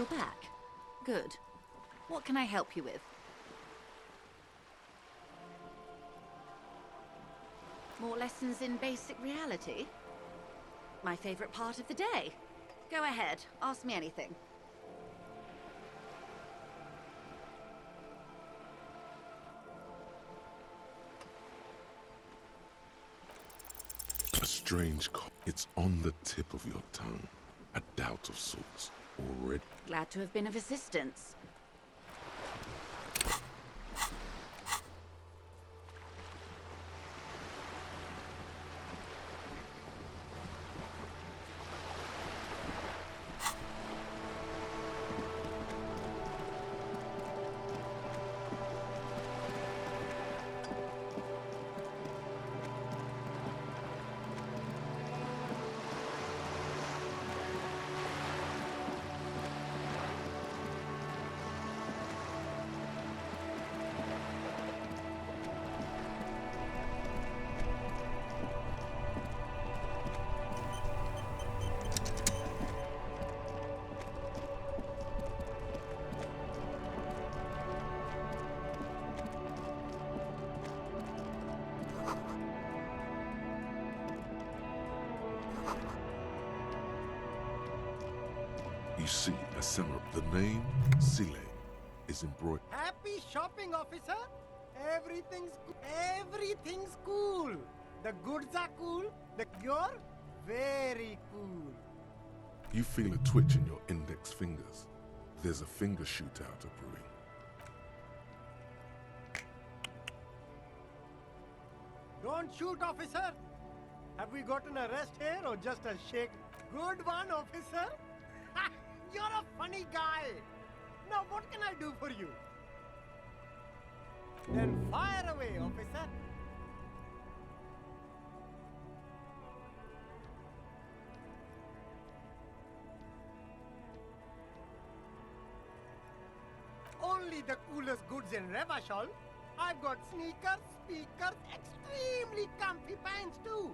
You're back. Good. What can I help you with? More lessons in basic reality? My favorite part of the day. Go ahead, ask me anything. A strange it's on the tip of your tongue. A doubt of sorts, already. Glad to have been of assistance. You see, a similar. The name, Sile, is embroidered. Happy shopping, officer! Everything's cool! The goods are cool, you're very cool. You feel a twitch in your index fingers. There's a finger shootout brewing. Don't shoot, officer! Have we got an arrest here or just a shake? Good one, officer! You're a funny guy! Now what can I do for you? Then fire away, officer! Only the coolest goods in Revachol. I've got sneakers, speakers, extremely comfy pants too.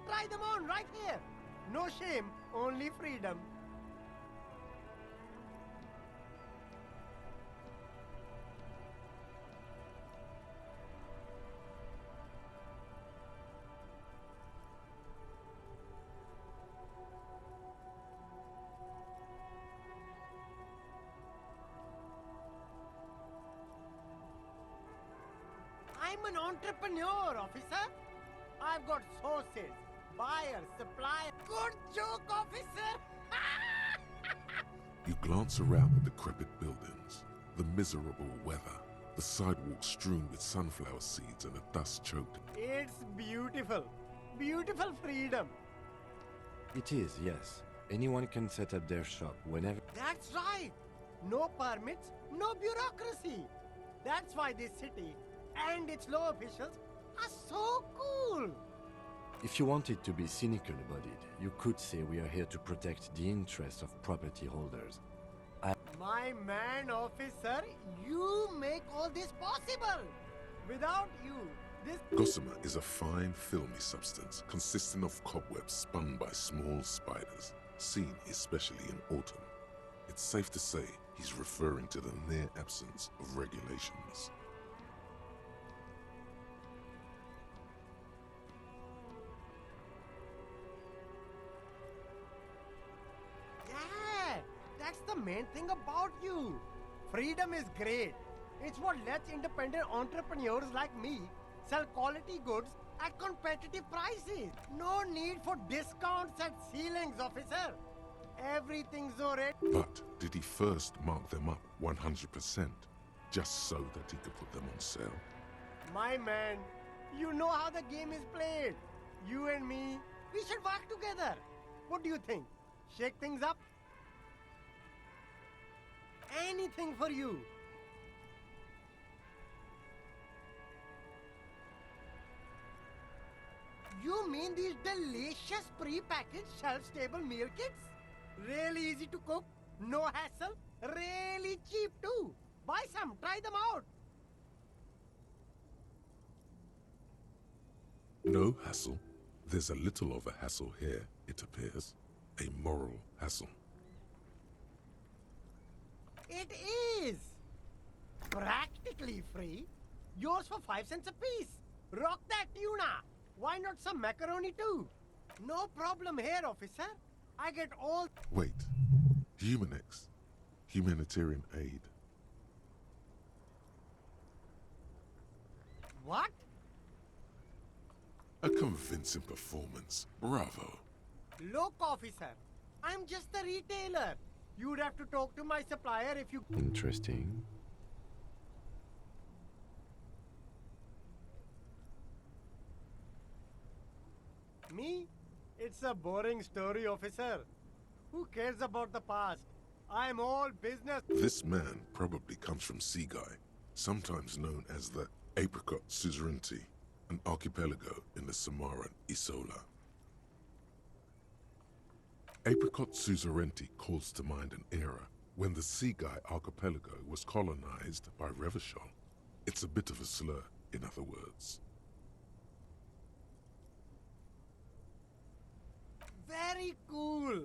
Try them on right here. No shame, only freedom. I'm an entrepreneur, officer. I've got sources, buyers, suppliers. Good joke, officer. You glance around the decrepit buildings, the miserable weather, the sidewalks strewn with sunflower seeds and a dust-choked. It's beautiful. Beautiful freedom. It is, yes. Anyone can set up their shop whenever. That's right. No permits, no bureaucracy. That's why this city and its law officials are so cool. If you wanted to be cynical about it, you could say we are here to protect the interests of property holders. My man, officer, you make all this possible. Without you, this... Gossamer is a fine, filmy substance consisting of cobwebs spun by small spiders, seen especially in autumn. It's safe to say he's referring to the near absence of regulations. That's the main thing about you. Freedom is great. It's what lets independent entrepreneurs like me sell quality goods at competitive prices. No need for discounts at ceilings, officer. Everything's already... But did he first mark them up 100%, just so that he could put them on sale? My man, you know how the game is played. You and me, we should work together. What do you think? Shake things up? Anything for you. You mean these delicious pre-packaged shelf-stable meal kits? Really easy to cook, no hassle, really cheap too. Buy some, try them out. No hassle. There's a little of a hassle here, it appears. A moral hassle. It is! Practically free. Yours for 5 cents a piece. Rock that tuna. Why not some macaroni too? No problem here, officer. I get all... Wait. Humanex. Humanitarian aid. What? A convincing performance. Bravo. Look, officer. I'm just a retailer. You'd have to talk to my supplier if you... Interesting. Me? It's a boring story, officer. Who cares about the past? I'm all business. This man probably comes from Seaguy, sometimes known as the Apricot Suzerainty, an archipelago in the Samaran Isola. Apricot Suzerainty calls to mind an era when the Seaguy archipelago was colonized by Revachol. It's a bit of a slur, in other words. Very cool.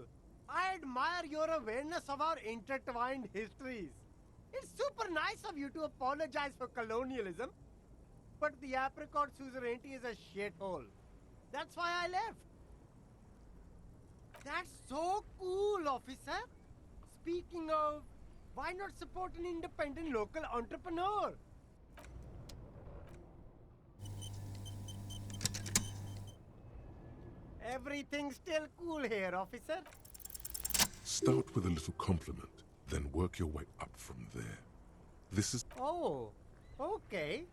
I admire your awareness of our intertwined histories. It's super nice of you to apologize for colonialism. But the Apricot Suzerainty is a shithole. That's why I left. That's so cool, officer. Speaking of, why not support an independent local entrepreneur? Everything's still cool here, officer. Start with a little compliment, then work your way up from there. This is... Oh, okay.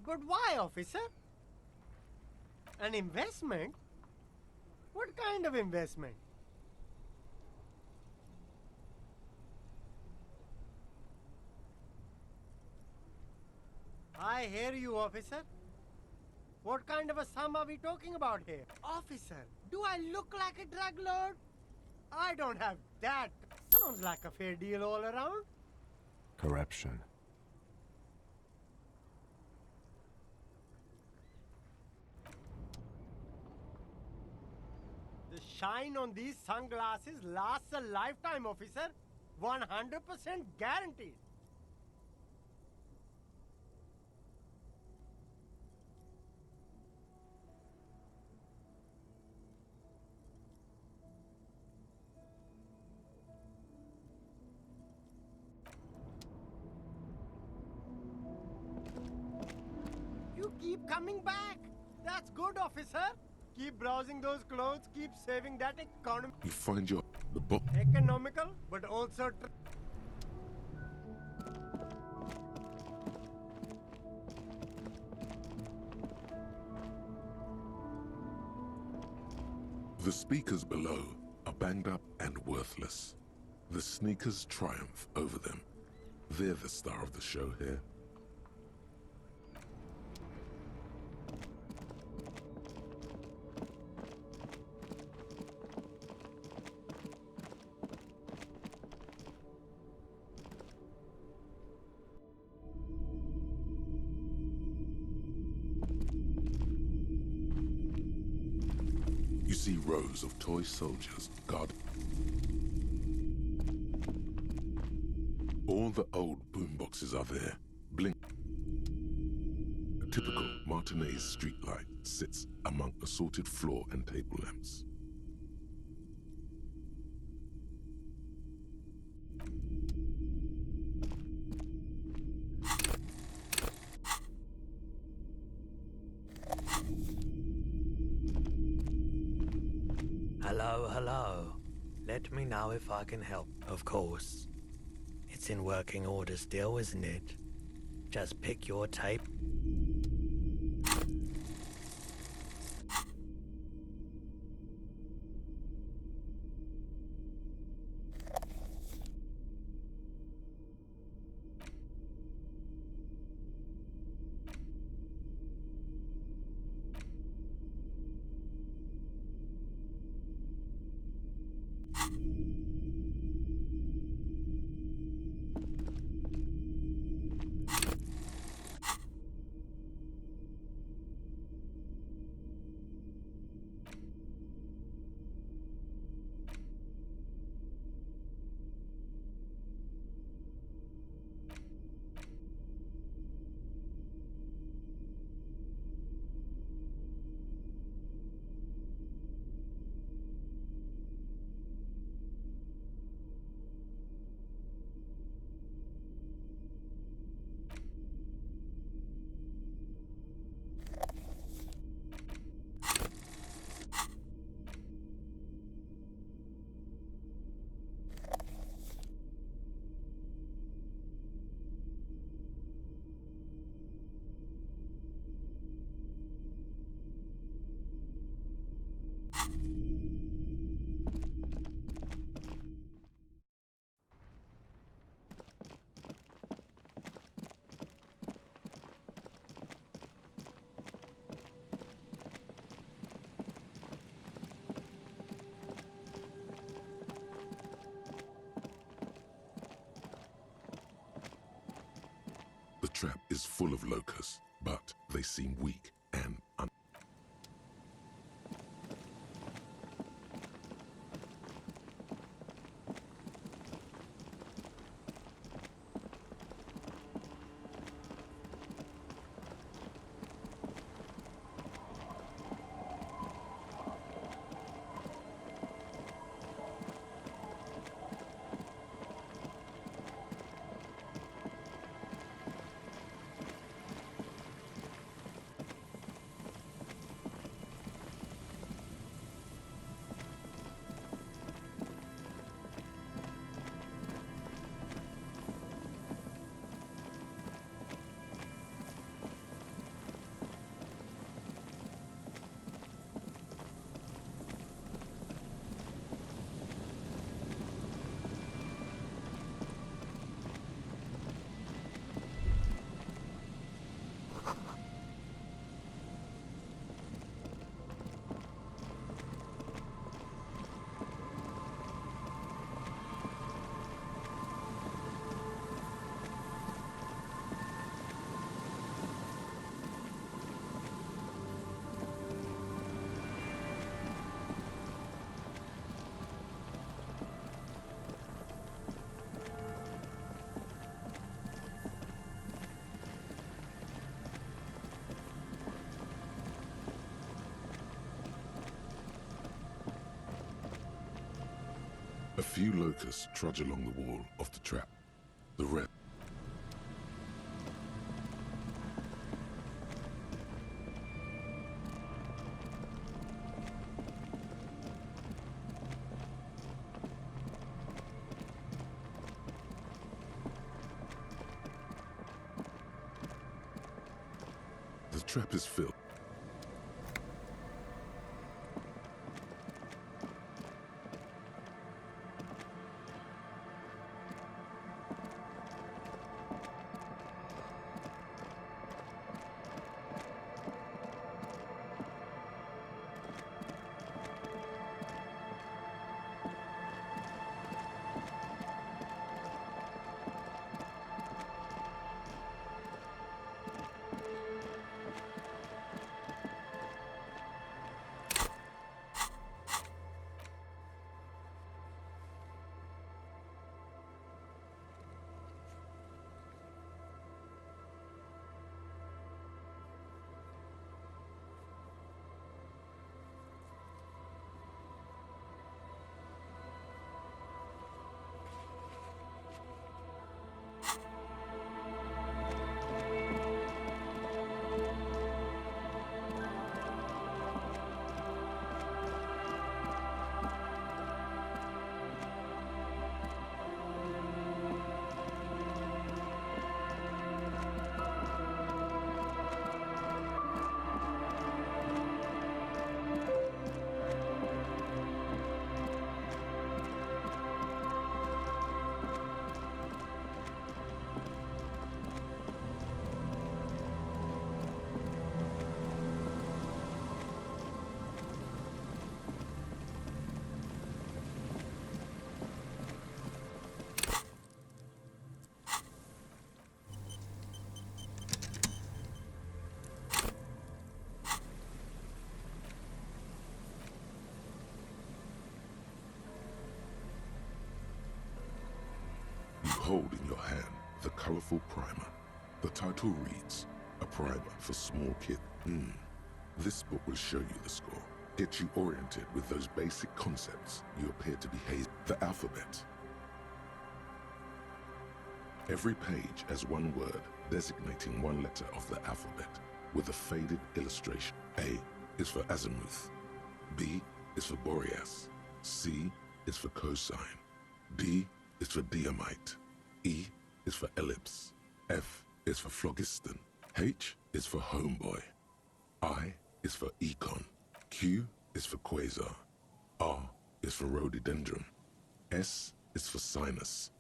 But why, officer? An investment? What kind of investment? I hear you, officer. What kind of a sum are we talking about here? Officer, do I look like a drug lord? I don't have that. Sounds like a fair deal all around. Corruption. The shine on these sunglasses lasts a lifetime, officer. 100% guaranteed. You keep coming back. That's good, officer. Keep browsing those clothes, keep saving that You find your... the book. economical, but also... The speakers below are banged up and worthless. The sneakers triumph over them. They're the star of the show here. You see rows of toy soldiers guard. All the old boomboxes are there, blink. A typical Martinez streetlight sits among assorted floor and table lamps. Hello, hello. Let me know if I can help, of course. It's in working order still, isn't it? Just pick your tape. trap is full of locusts, but they seem weak and a few locusts trudge along the wall of the trap. The rest. The trap is filled. You hold in your hand the colorful primer. The title reads, A Primer for Small Kids. This book will show you the score, get you oriented with those basic concepts you appear to be hazed. The alphabet. Every page has one word designating one letter of the alphabet with a faded illustration. A is for azimuth. B is for Boreas. C is for cosine. D is for diamite. E is for ellipse. F is for phlogiston. H is for homeboy. I is for econ. Q is for quasar. R is for rhododendron. S is for sinus.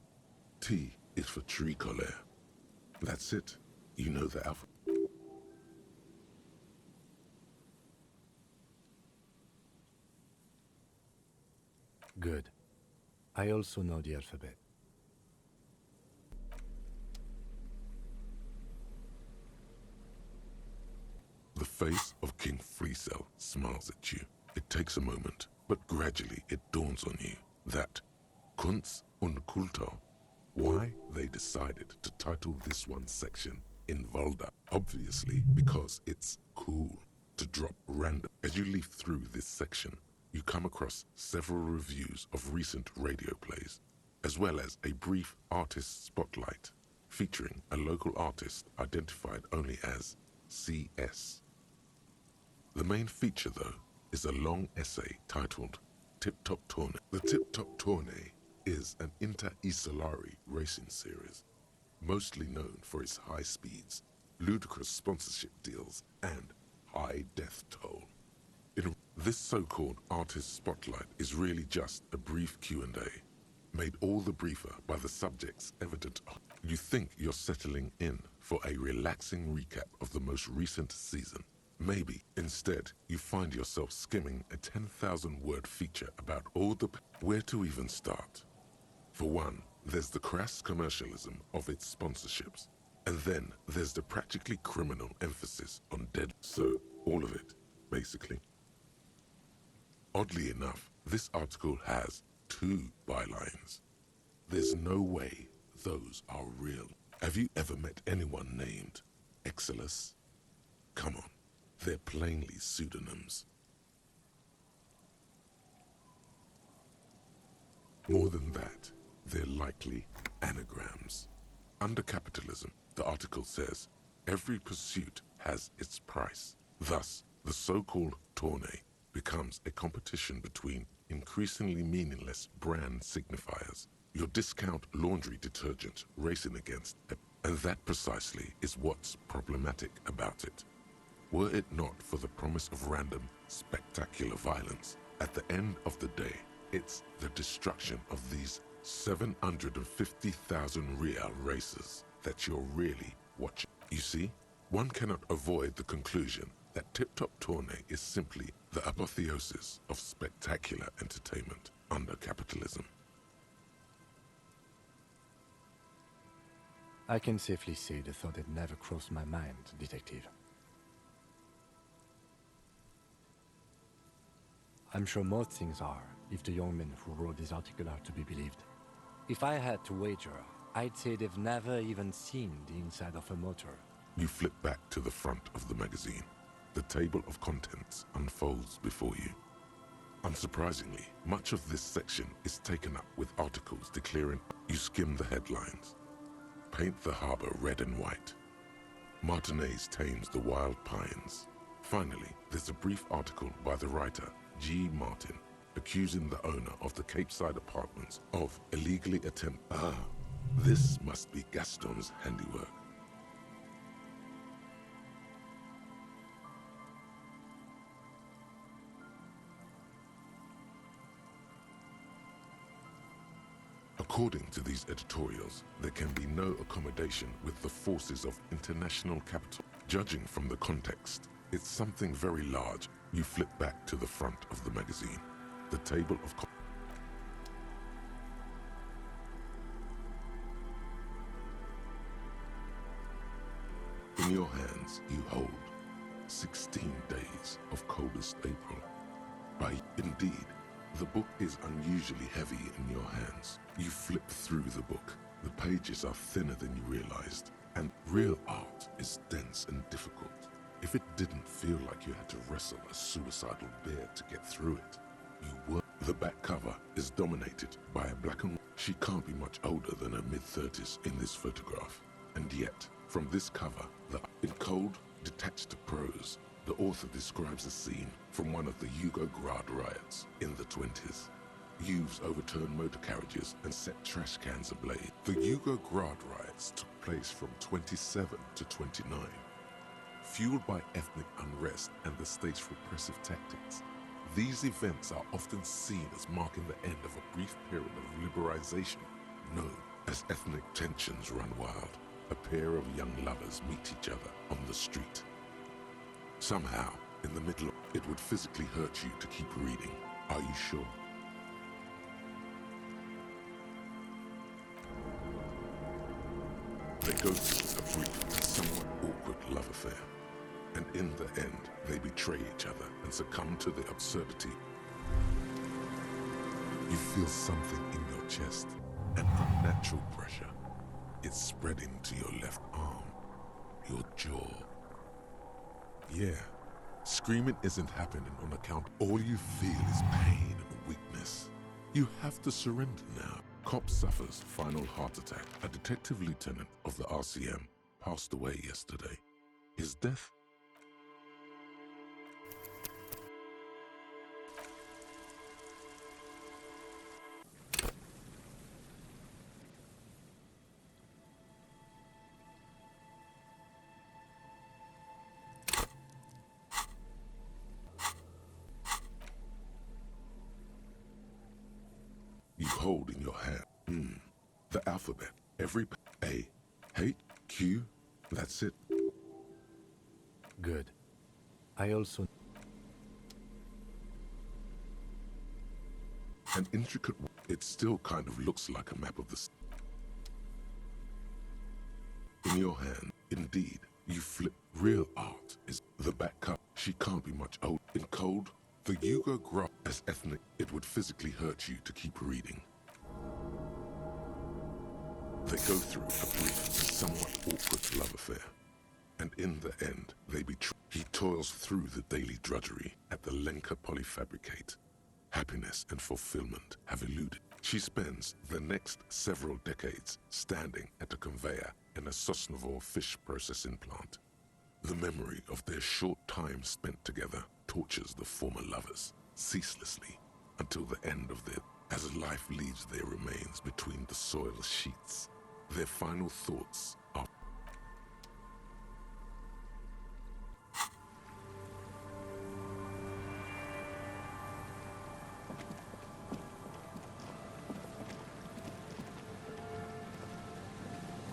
T is for tricolor. That's it. You know the alphabet. Good. I also know the alphabet. face of King Fleecell smiles at you. It takes a moment, but gradually it dawns on you that Kunst und Kultur, why they decided to title this one section in Valda, obviously because it's cool to drop random. As you leaf through this section, you come across several reviews of recent radio plays, as well as a brief artist spotlight featuring a local artist identified only as CS. The main feature, though, is a long essay titled Tip Top Tourney. The Tip Top Tourney is an inter-Isolari racing series, mostly known for its high speeds, ludicrous sponsorship deals, and high death toll. This so-called artist spotlight is really just a brief Q&A, made all the briefer by the subject's evident. You think you're settling in for a relaxing recap of the most recent season. Maybe, instead, you find yourself skimming a 10,000-word feature about all the... Where to even start? For one, there's the crass commercialism of its sponsorships, and then there's the practically criminal emphasis on dead... So, all of it, basically. Oddly enough, this article has 2 bylines. There's no way those are real. Have you ever met anyone named Exilus? Come on, they're plainly pseudonyms. More than that, they're likely anagrams. Under capitalism, the article says, every pursuit has its price. Thus, the so-called tourney becomes a competition between increasingly meaningless brand signifiers. Your discount laundry detergent racing against it. And that precisely is what's problematic about it. Were it not for the promise of random, spectacular violence, at the end of the day, it's the destruction of these 750,000 real races that you're really watching. You see, one cannot avoid the conclusion that Tip Top Tourney is simply the apotheosis of spectacular entertainment under capitalism. I can safely say the thought had never crossed my mind, Detective. I'm sure most things are, if the young men who wrote this article are to be believed. If I had to wager, I'd say they've never even seen the inside of a motor. You flip back to the front of the magazine. The table of contents unfolds before you. Unsurprisingly, much of this section is taken up with articles declaring. You skim the headlines. Paint the harbor red and white. Martinez tames the wild pines. Finally, there's a brief article by the writer, G. Martin, accusing the owner of the Capeside Apartments of illegally this must be Gaston's handiwork. According to these editorials, there can be no accommodation with the forces of international capital. Judging from the context, it's something very large. You flip back to the front of the magazine. The table of In your hands, you hold 16 days of coldest April. Indeed, the book is unusually heavy in your hands. You flip through the book. The pages are thinner than you realized, and real art is dense and difficult. If it didn't feel like you had to wrestle a suicidal bear to get through it, you were. The back cover is dominated by a black and white. She can't be much older than her mid-30s in this photograph. And yet, from this cover, in cold, detached prose, the author describes a scene from one of the Yugoslavia riots in the 20s. Youths overturned motor carriages and set trash cans ablaze. The Yugoslavia riots took place from 27 to 29. Fueled by ethnic unrest and the state's repressive tactics, these events are often seen as marking the end of a brief period of liberalization known as ethnic tensions run wild. A pair of young lovers meet each other on the street. Somehow, in the middle, it would physically hurt you to keep reading. Are you sure? They go through a brief and somewhat awkward love affair. And in the end, they betray each other and succumb to the absurdity. You feel something in your chest, an unnatural pressure. It's spreading to your left arm, your jaw. Yeah, screaming isn't happening on account. All you feel is pain and weakness. You have to surrender now. Cop suffers final heart attack. A detective lieutenant of the RCM passed away yesterday. His death? You hold in your hand. The alphabet. Every A, H, Q, that's it. Good. I also... An intricate... It still kind of looks like a map of the... In your hand, indeed, you flip. Real art is the back cover. She can't be much old. In code, the Yugo graph as ethnic, it would physically hurt you to keep reading. They go through a brief and somewhat awkward love affair. And in the end, they betray. He toils through the daily drudgery at the Lenka polyfabricate. Happiness and fulfillment have eluded. She spends the next several decades standing at a conveyor in a Sosnovo fish processing plant. The memory of their short time spent together tortures the former lovers ceaselessly until the end of their... As life leaves their remains between the soil sheets, their final thoughts are...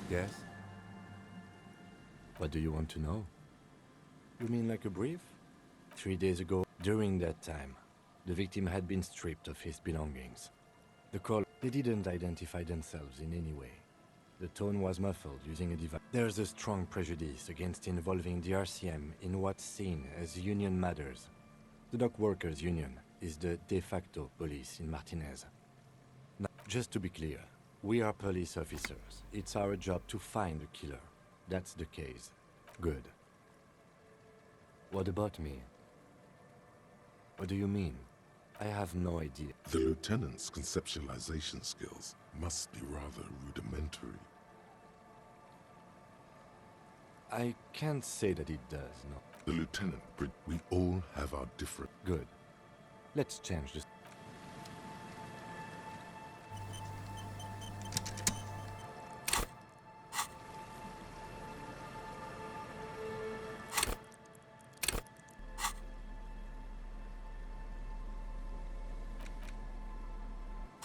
Yes? What do you want to know? You mean like a brief? 3 days ago, during that time, the victim had been stripped of his belongings. The call, they didn't identify themselves in any way. The tone was muffled using a device. There's a strong prejudice against involving the RCM in what's seen as union matters. The dock workers' union is the de facto police in Martinez. Now, just to be clear, we are police officers. It's our job to find the killer. That's the case. Good. What about me? What do you mean? I have no idea. The lieutenant's conceptualization skills must be rather rudimentary. I can't say that it does, no. The lieutenant, we all have our different... Good. Let's change this.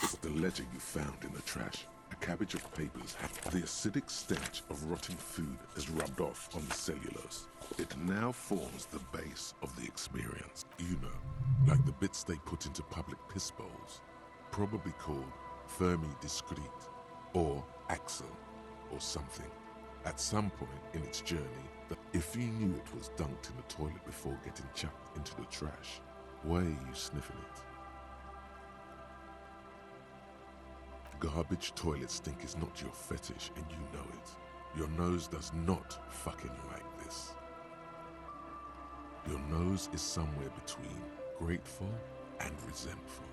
It's the ledger you found in the trash. A cabbage of papers. The acidic stench of rotting food has rubbed off on the cellulose. It now forms the base of the experience. You know, like the bits they put into public piss bowls. Probably called Fermi Discrete, or Axel, or something. At some point in its journey, if you knew it was dunked in the toilet before getting chucked into the trash, why are you sniffing it? Garbage toilet stink is not your fetish, and you know it. Your nose does not fucking like this. Your nose is somewhere between grateful and resentful.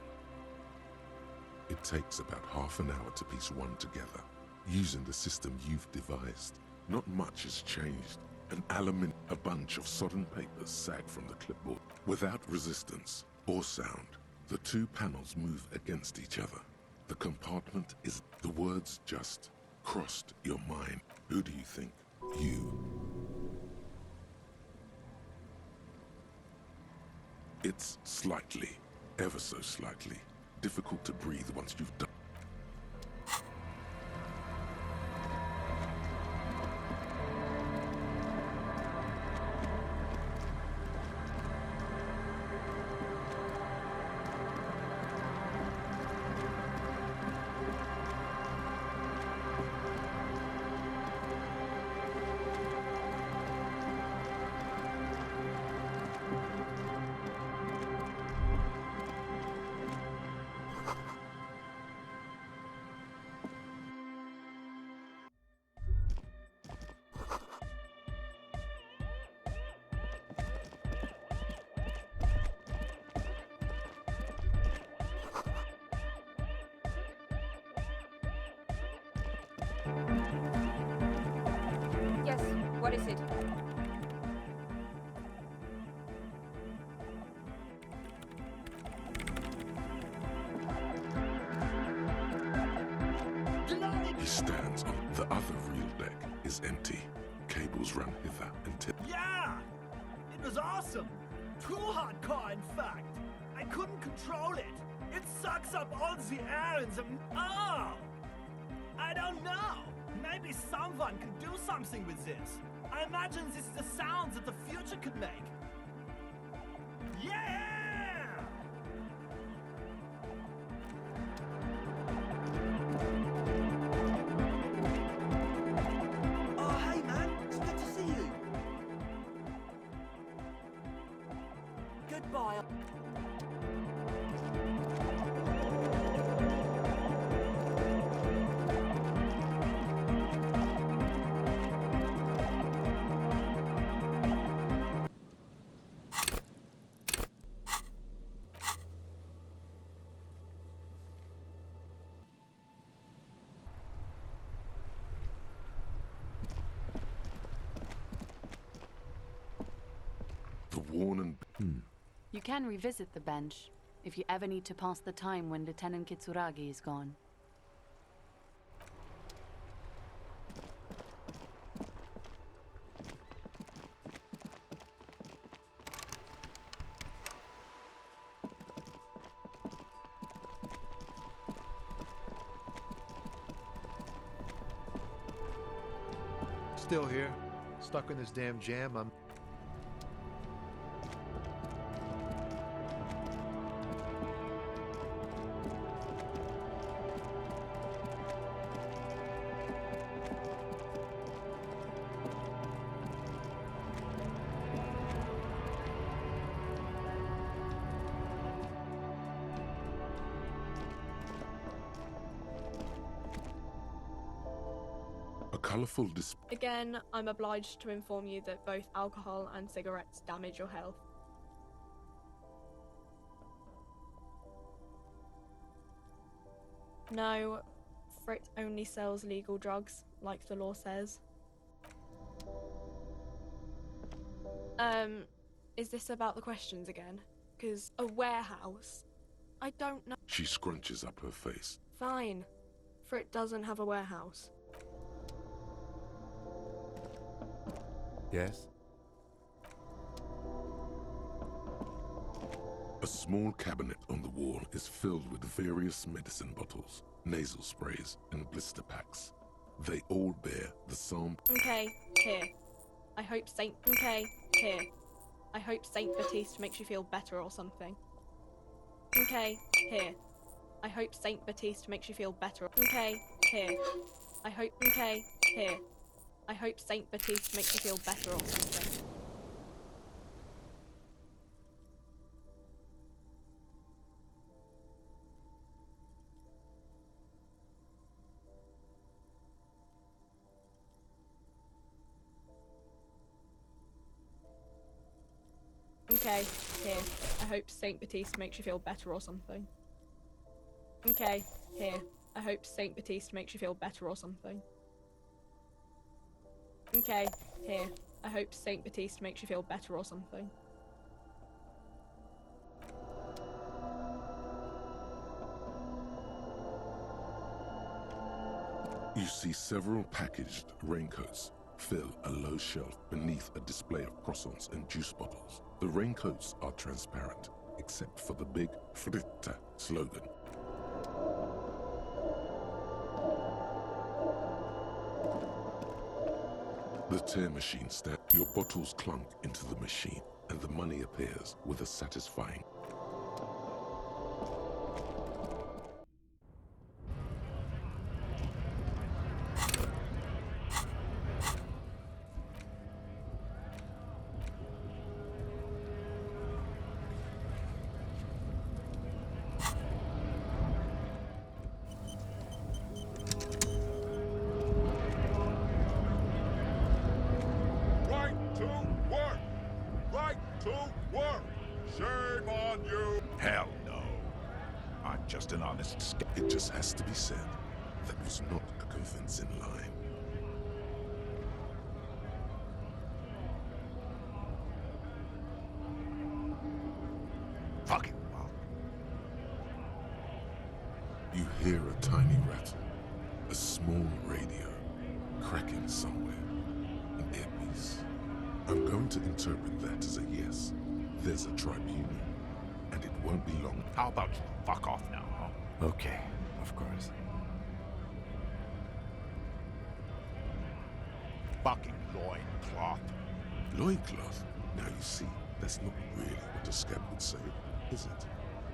It takes about half an hour to piece one together, using the system you've devised. Not much has changed. A bunch of sodden papers sag from the clipboard. Without resistance or sound, the two panels move against each other. The compartment is... The words just crossed your mind. Who do you think? You. It's slightly, ever so slightly, difficult to breathe once you've done. Yes, what is it? He stands on the other real deck is empty. Cables run hither and thither. Yeah! It was awesome! Too hardcore, in fact! I couldn't control it! It sucks up all the air in the... Oh! I don't know! Maybe someone can do something with this! I imagine this is the sound that the future could make! Yeah! Oh, hey man! It's good to see you! Goodbye! The worn and... You can revisit the bench if you ever need to pass the time when Lieutenant Kitsuragi is gone. Still here, stuck in this damn jam. I'm... A colourful display. Again, I'm obliged to inform you that both alcohol and cigarettes damage your health. No, Frit only sells legal drugs, like the law says. Is this about the questions again? 'Cause a warehouse? I don't know. She scrunches up her face. Fine. Frit doesn't have a warehouse. Yes? A small cabinet on the wall is filled with various medicine bottles, nasal sprays, and blister packs. They all bear the sample. Okay, here. I hope Saint... Okay, here. I hope Saint Baptiste makes you feel better or something. Okay, here. I hope Saint Baptiste makes you feel better. Okay, here. I hope... Okay, here. I hope Saint Baptiste makes you feel better or something. Okay, here. I hope Saint Baptiste makes you feel better or something. Okay, here. I hope Saint Baptiste makes you feel better or something. Okay, here. I hope Saint Baptiste makes you feel better or something. You see several packaged raincoats fill a low shelf beneath a display of croissants and juice bottles. The raincoats are transparent, except for the big Fritta slogan. The tear machine stands. Your bottles clunk into the machine, and the money appears with a satisfying. Shame on you! Hell no. I'm just an honest It just has to be said. That was not a convincing lie. hear a tiny rattle, a small radio, cracking somewhere, an earpiece. I'm going to interpret that as a yes. There's a tribunal, and it won't be long. How about you fuck off now, huh? Okay, of course. Fucking loincloth. Loincloth? Now you see, that's not really what a scab would say, is it?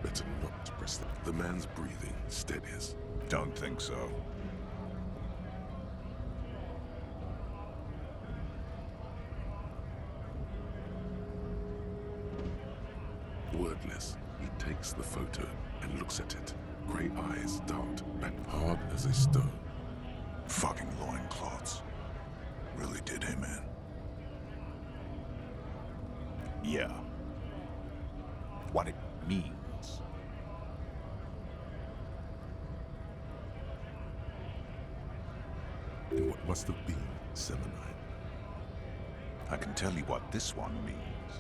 Better not to press that. The man's breathing steadies. Don't think so. Wordless, he takes the photo and looks at it. Grey eyes dart back hard as a stone. Fucking loincloths. Really did him in. Yeah. What it means. And what must have been Seminine? I can tell you what this one means.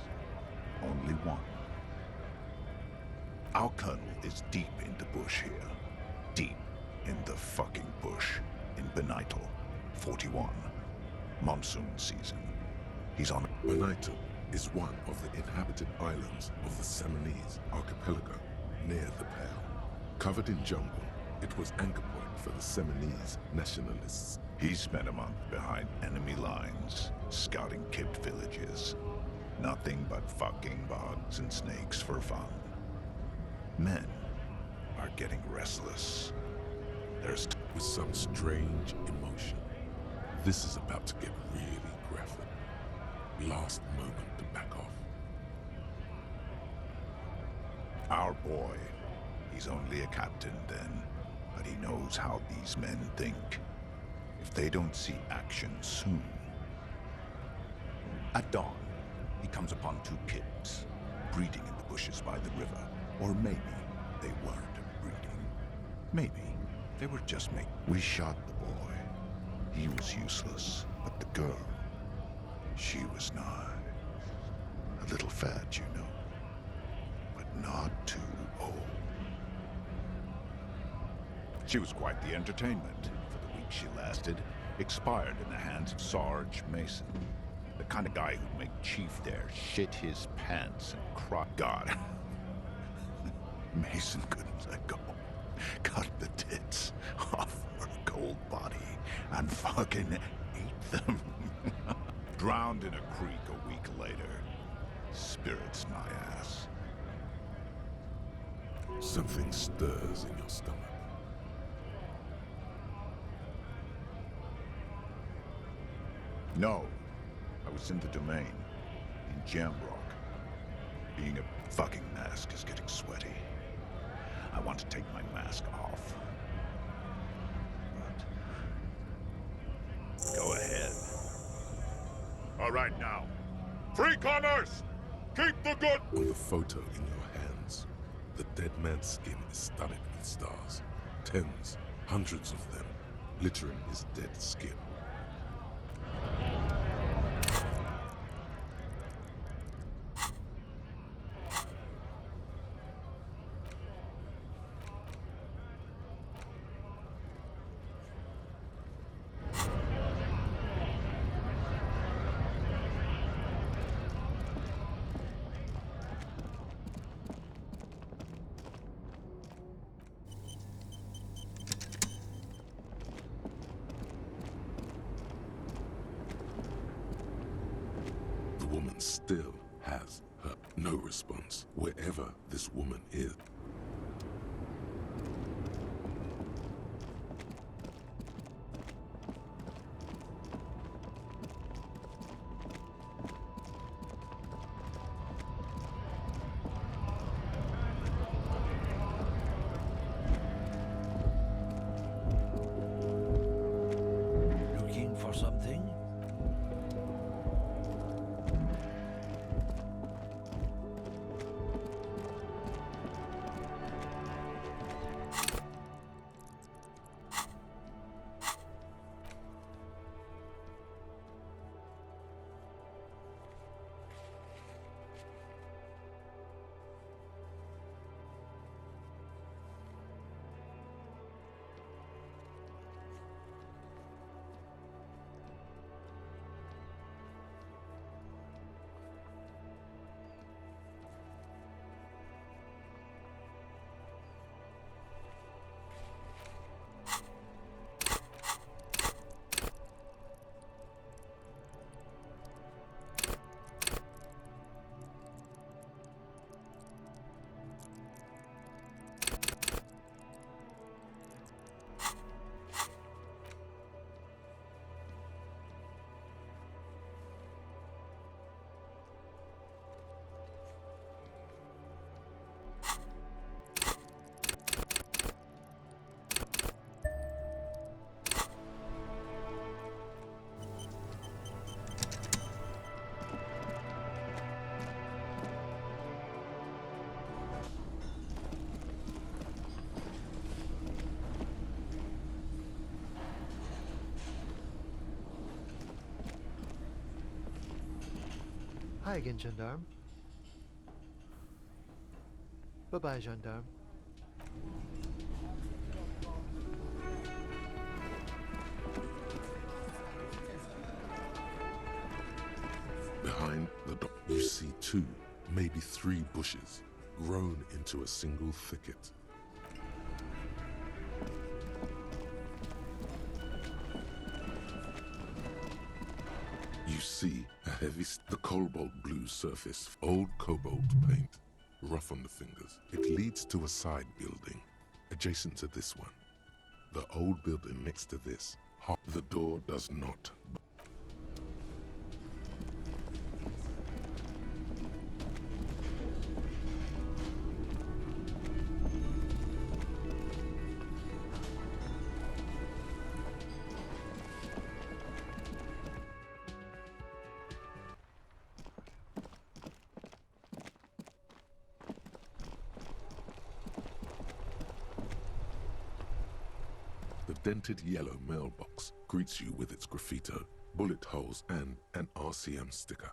Only one. Our colonel is deep in the bush here. Deep in the fucking bush. In Benito, 41. Monsoon season. He's on... Benito is one of the inhabited islands of the Seminese archipelago, near the Pale. Covered in jungle, it was anchor point for the Seminese nationalists. He spent a month behind enemy lines, scouting capped villages. Nothing but fucking bugs and snakes for fun. Men are getting restless. There's... With some strange emotion. This is about to get really graphic. Last moment to back off. Our boy. He's only a captain then, but he knows how these men think. If they don't see action soon. At dawn, he comes upon two kids, breeding in the bushes by the river. Or maybe they weren't breeding. Maybe they were just making... We shot the boy. He was useless, but the girl, she was not. A little fat, you know, but not too old. She was quite the entertainment. For the week she lasted, expired in the hands of Sarge Mason. The kind of guy who'd make Chief there shit his pants and cry. God. Mason couldn't let go. Cut the tits off her cold body and fucking ate them. Drowned in a creek a week later. Spirits my ass. Something stirs in your stomach. No. I was in the domain. In Jamrock. Being a fucking mask is getting sweaty. I want to take my mask off. But... Go ahead. All right now. Free commerce! Keep the good... On the photo in your hands, the dead man's skin is studded with stars. Tens, hundreds of them, littering his dead skin. The woman still has her no response, wherever this woman is. Looking for something? Hi again, gendarme. Bye-bye, gendarme. Behind the door, you see 2, maybe 3 bushes, grown into a single thicket. You see a heavy, the cobalt blue surface, old cobalt paint, rough on the fingers. It leads to a side building, adjacent to this one. The old building next to this, the door does not. The dented yellow mailbox greets you with its graffito, bullet holes, and an RCM sticker.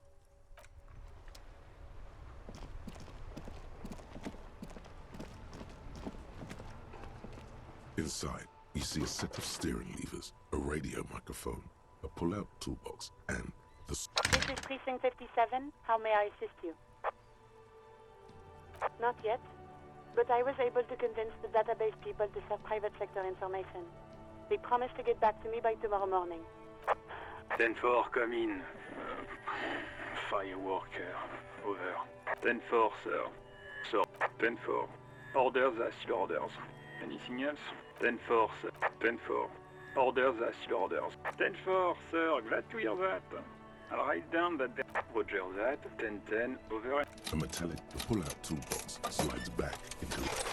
Inside, you see a set of steering levers, a radio microphone, a pull-out toolbox, and the... This is Precinct 57. How may I assist you? Not yet, but I was able to convince the database people to sell private sector information. They promised to get back to me by tomorrow morning. 10-4, come in. Fireworker, over. 10-4, sir. So, 10-4. Orders are still orders. Anything else? 10-4, sir. 10-4. Orders are still orders. 10-4, sir. Glad to hear that. I'll write down that. Roger that. 10-10, over. A metallic pull-out toolbox slides back into it.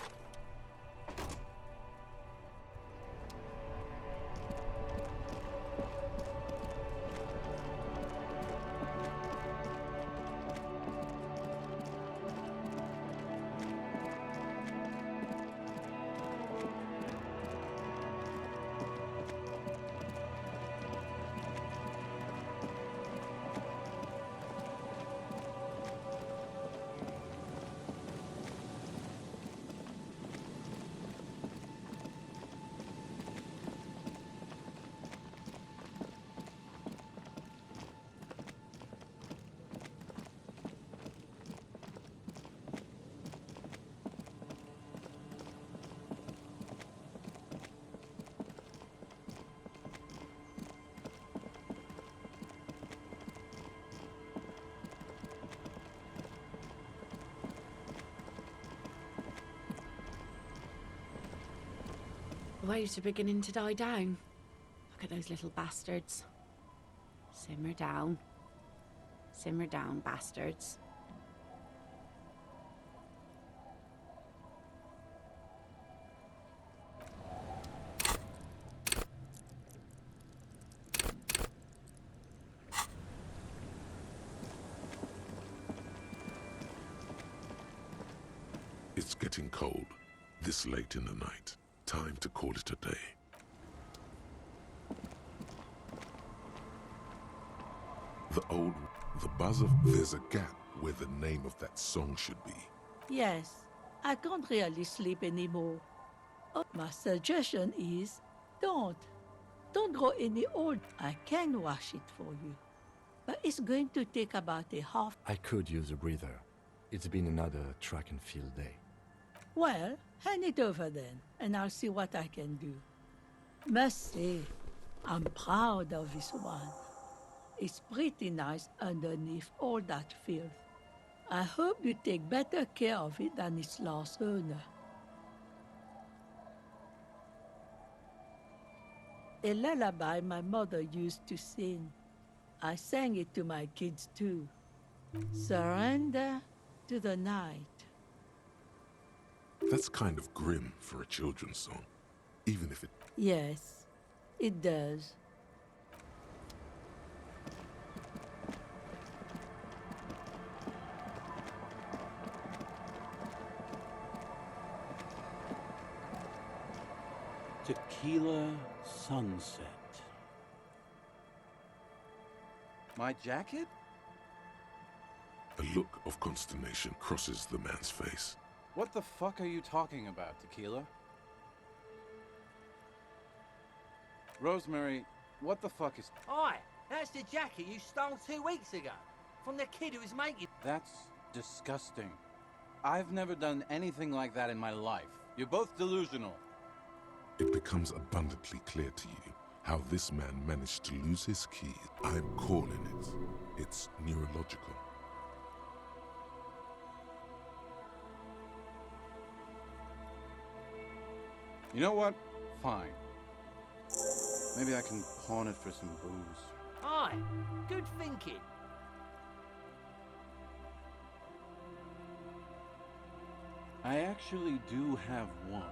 Waves are beginning to die down. Look at those little bastards. Simmer down. Simmer down, bastards. It's getting cold, this late in the night. Time to call it a day. The buzz of there's a gap where the name of that song should be. Yes, I can't really sleep anymore. Oh, my suggestion is, don't go any old. I can wash it for you, but it's going to take about a half. I could use a breather. It's been another track and field day. Well, hand it over then, and I'll see what I can do. Must say, I'm proud of this one. It's pretty nice underneath all that filth. I hope you take better care of it than its last owner. A lullaby my mother used to sing. I sang it to my kids too. Surrender to the night. That's kind of grim for a children's song, even if it... Yes, it does. Tequila sunset. My jacket? A look of consternation crosses the man's face. What the fuck are you talking about, Tequila? Rosemary, what the fuck is... Oi, that's the jacket you stole 2 weeks ago. From the kid who was making... That's disgusting. I've never done anything like that in my life. You're both delusional. It becomes abundantly clear to you how this man managed to lose his keys. I'm calling it. It's neurological. You know what? Fine. Maybe I can pawn it for some booze. Oi, good thinking. I actually do have one.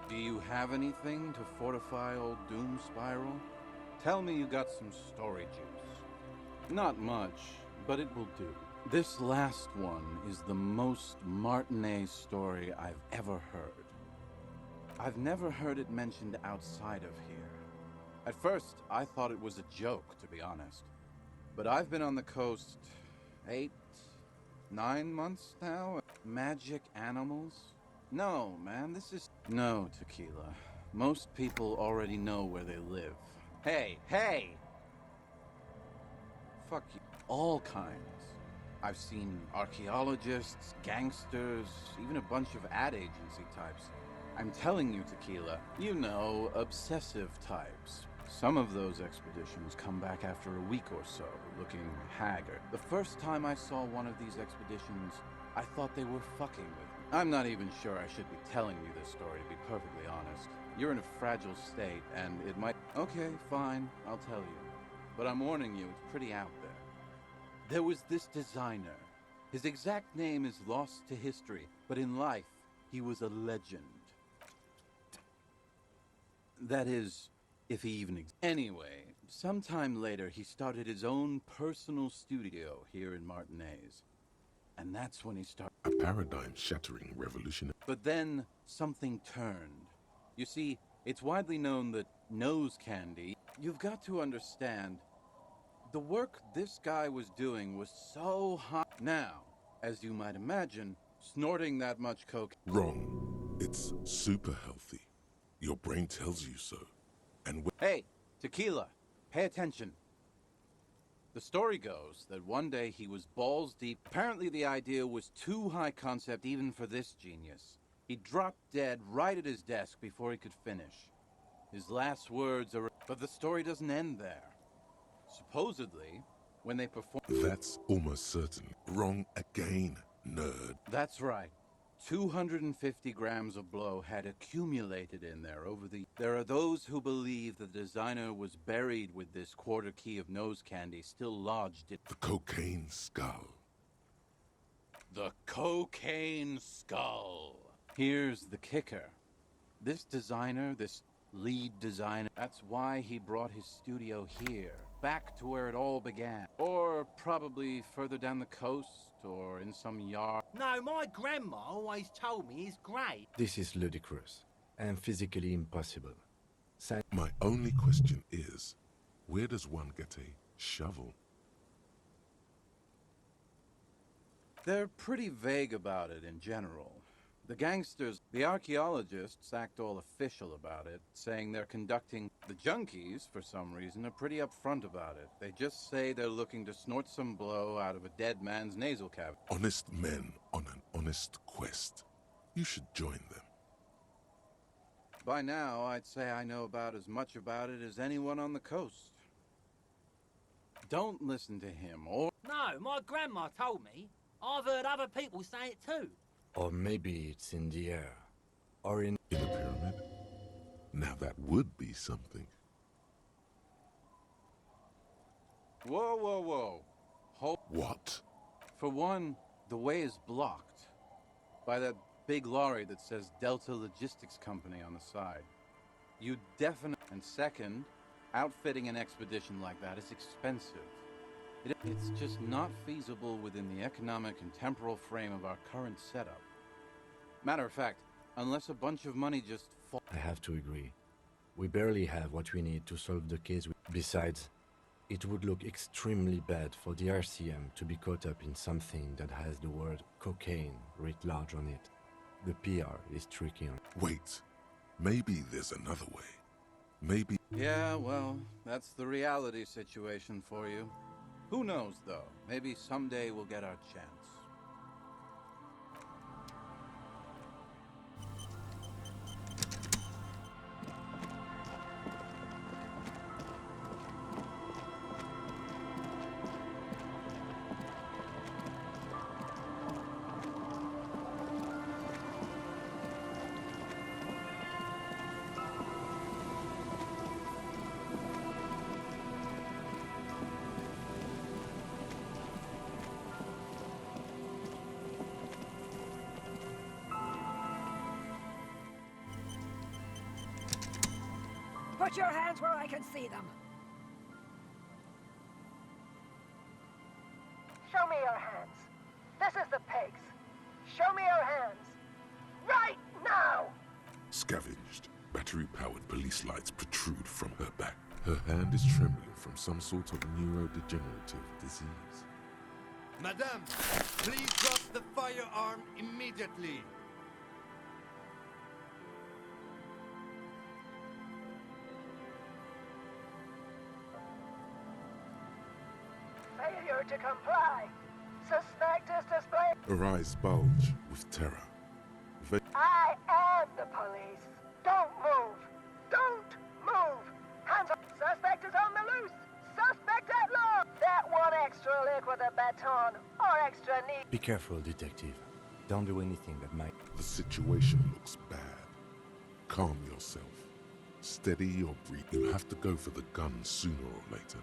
Do you have anything to fortify old Doom Spiral? Tell me you got some story juice. Not much, but it will do. This last one is the most Martinet story I've ever heard. I've never heard it mentioned outside of here. At first, I thought it was a joke, to be honest. But I've been on the coast 8, 9 months now. Magic animals? No, man, this is... No, Tequila. Most people already know where they live. Hey, hey! Fuck you. All kinds. I've seen archaeologists, gangsters, even a bunch of ad agency types. I'm telling you, Tequila, you know, obsessive types. Some of those expeditions come back after a week or so, looking haggard. The first time I saw one of these expeditions, I thought they were fucking with me. I'm not even sure I should be telling you this story, to be perfectly honest. You're in a fragile state, and it might... Okay, fine, I'll tell you. But I'm warning you, it's pretty out there. There was this designer. His exact name is lost to history, but in life, he was a legend. That is, if he even exists. Anyway, sometime later, he started his own personal studio here in Martinez. And that's when he started... A paradigm-shattering revolution. But then, something turned. You see, it's widely known that nose candy... You've got to understand, the work this guy was doing was so hot. Now, as you might imagine, snorting that much coke... Wrong. It's super healthy. Your brain tells you so. And hey, Tequila, pay attention. The story goes that one day he was balls deep. Apparently the idea was too high concept even for this genius. He dropped dead right at his desk before he could finish. His last words are... But the story doesn't end there. Supposedly, when they performed... That's almost certain. Wrong again, nerd. That's right. 250 grams of blow had accumulated in there over the... There are those who believe the designer was buried with this quarter key of nose candy still lodged in... The cocaine skull. The cocaine skull. Here's the kicker. This designer, this lead designer, that's why he brought his studio here. Back to where it all began. Or probably further down the coast, or in some yard. No, my grandma always told me he's great. This is ludicrous and physically impossible. My only question is, where does one get a shovel? They're pretty vague about it in general. The gangsters, the archaeologists act all official about it, saying they're conducting... The junkies, for some reason, are pretty upfront about it. They just say they're looking to snort some blow out of a dead man's nasal cavity. Honest men on an honest quest. You should join them. By now, I'd say I know about as much about it as anyone on the coast. Don't listen to him, or... No, my grandma told me. I've heard other people say it too. Or maybe it's in the air. Or in a pyramid? Now that would be something. Whoa, whoa, whoa. Hold... What? For one, the way is blocked by that big lorry that says Delta Logistics Company on the side. You definitely... And second, outfitting an expedition like that is expensive. It's just not feasible within the economic and temporal frame of our current setup. Matter of fact, unless a bunch of money just I have to agree. We barely have what we need to solve the case. Besides, It would look extremely bad for the RCM to be caught up in something that has the word cocaine writ large on it. The PR is tricky on. Wait, maybe there's another way. Maybe. Yeah, well, that's the reality situation for you. Who knows, though? Maybe someday we'll get our chance. Put your hands where I can see them. Show me your hands. This is the pigs. Show me your hands. Right now! Scavenged, battery-powered police lights protrude from her back. Her hand is trembling from some sort of neurodegenerative disease. Madame, please drop the firearm immediately. Failure to comply. Suspect is displayed. Her eyes bulge with terror. I am the police. Don't move. Don't move. Hands up. Suspect is on the loose. Suspect at large. That one extra lick with a baton or extra knee. Be careful, detective. Don't do anything that might. The situation looks bad. Calm yourself. Steady your breath. You have to go for the gun sooner or later.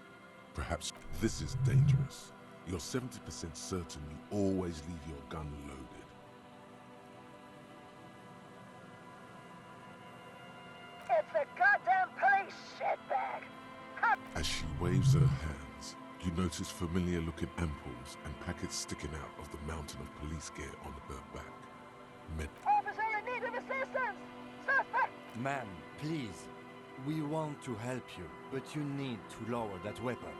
Perhaps this is dangerous. You're 70% certain you always leave your gun loaded. It's the goddamn police, shitbag. As she waves her hands, you notice familiar-looking ampoules and packets sticking out of the mountain of police gear on her back. Officer in need of assistance. Suspect. Ma'am, please. We want to help you, but you need to lower that weapon.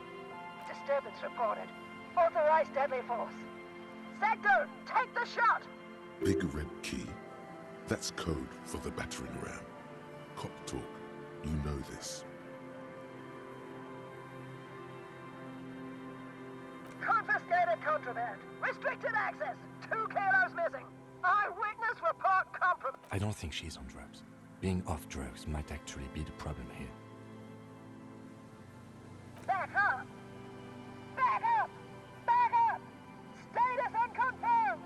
Disturbance reported. Authorized deadly force. Sector, take the shot. Big red key. That's code for the battering ram. Cop talk. You know this. Confiscated contraband. Restricted access. 2 kilos missing. Eyewitness report compromised. I don't think she's on drugs. Being off drugs might actually be the problem here. Back up. Back up. Back up. Status unconfirmed.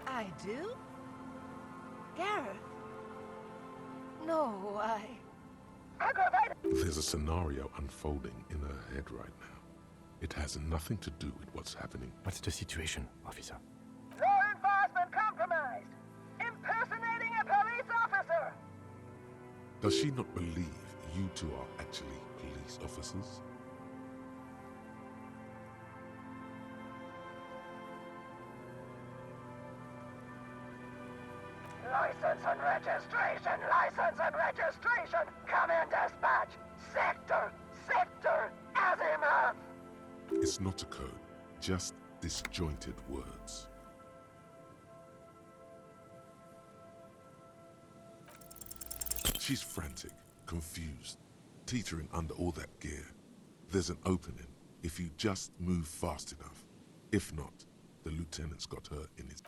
I do? Gareth? No, Aggravated. There's a scenario unfolding in her head right now. It has nothing to do with what's happening. What's the situation, officer? Law enforcement compromised. Impersonating a police officer. Does she not believe you two are actually police officers? License and registration, license and registration. Come in, dispatch. Sector, azimuth. It's not a code, just disjointed words. She's frantic, confused, teetering under all that gear. There's an opening if you just move fast enough. If not, the lieutenant's got her in his...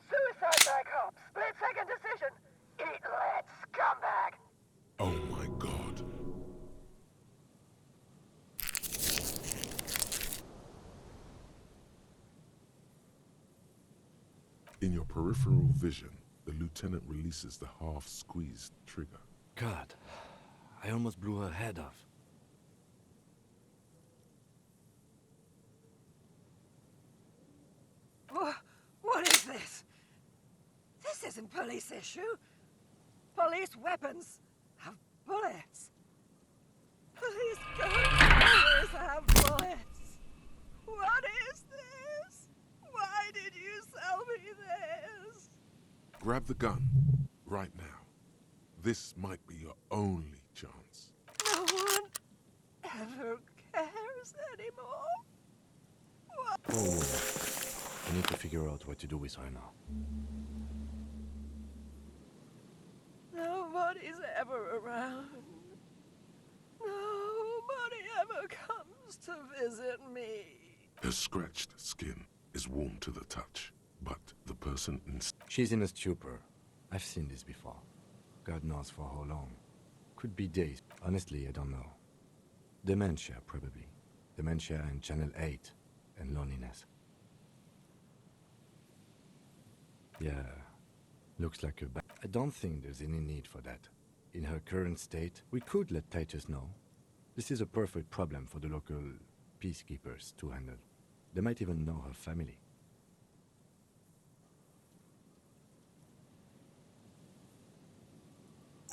Suicide by cop. Split-second decision. Eat lead, scumbag. Oh my god. In your peripheral vision, the lieutenant releases the half-squeezed trigger. God, I almost blew her head off. What is this? This isn't police issue. Police weapons have bullets. Police guns always have bullets. What is this? Why Grab the gun. Right now. This might be your only chance. No one ever cares anymore. Oh, I need to figure out what to do with her now. Nobody's ever around. Nobody ever comes to visit me. Her scratched skin is warm to the touch, but the person She's in a stupor. I've seen this before. God knows for how long. Could be days. Honestly, I don't know. Dementia, probably. Dementia and Channel 8. And loneliness. Yeah. Looks like a I don't think there's any need for that. In her current state, we could let Titus know. This is a perfect problem for the local peacekeepers to handle. They might even know her family.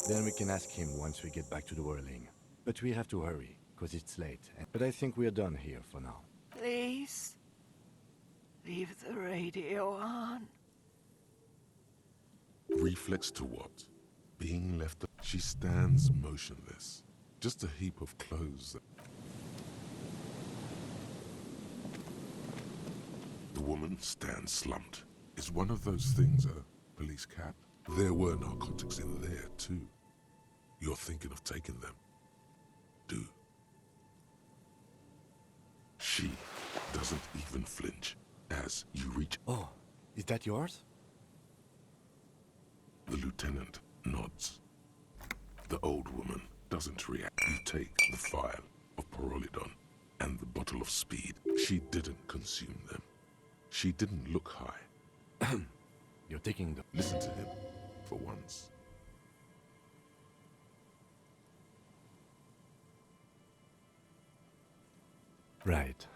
Then we can ask him once we get back to the whirling. But we have to hurry, because it's late. But I think we're done here for now. Please, leave the radio on. reflex to what? Being left. She stands motionless, just a heap of clothes. The woman stands slumped. Is one of those things a police cap? There were narcotics in there too. You're thinking of taking them? Do. She doesn't even flinch as you reach. Oh, is that yours? The lieutenant nods. The old woman doesn't react. You take the vial of Pyrrolidon and the bottle of speed. She didn't consume them. She didn't look high. You're taking the... Listen to him, for once. Right.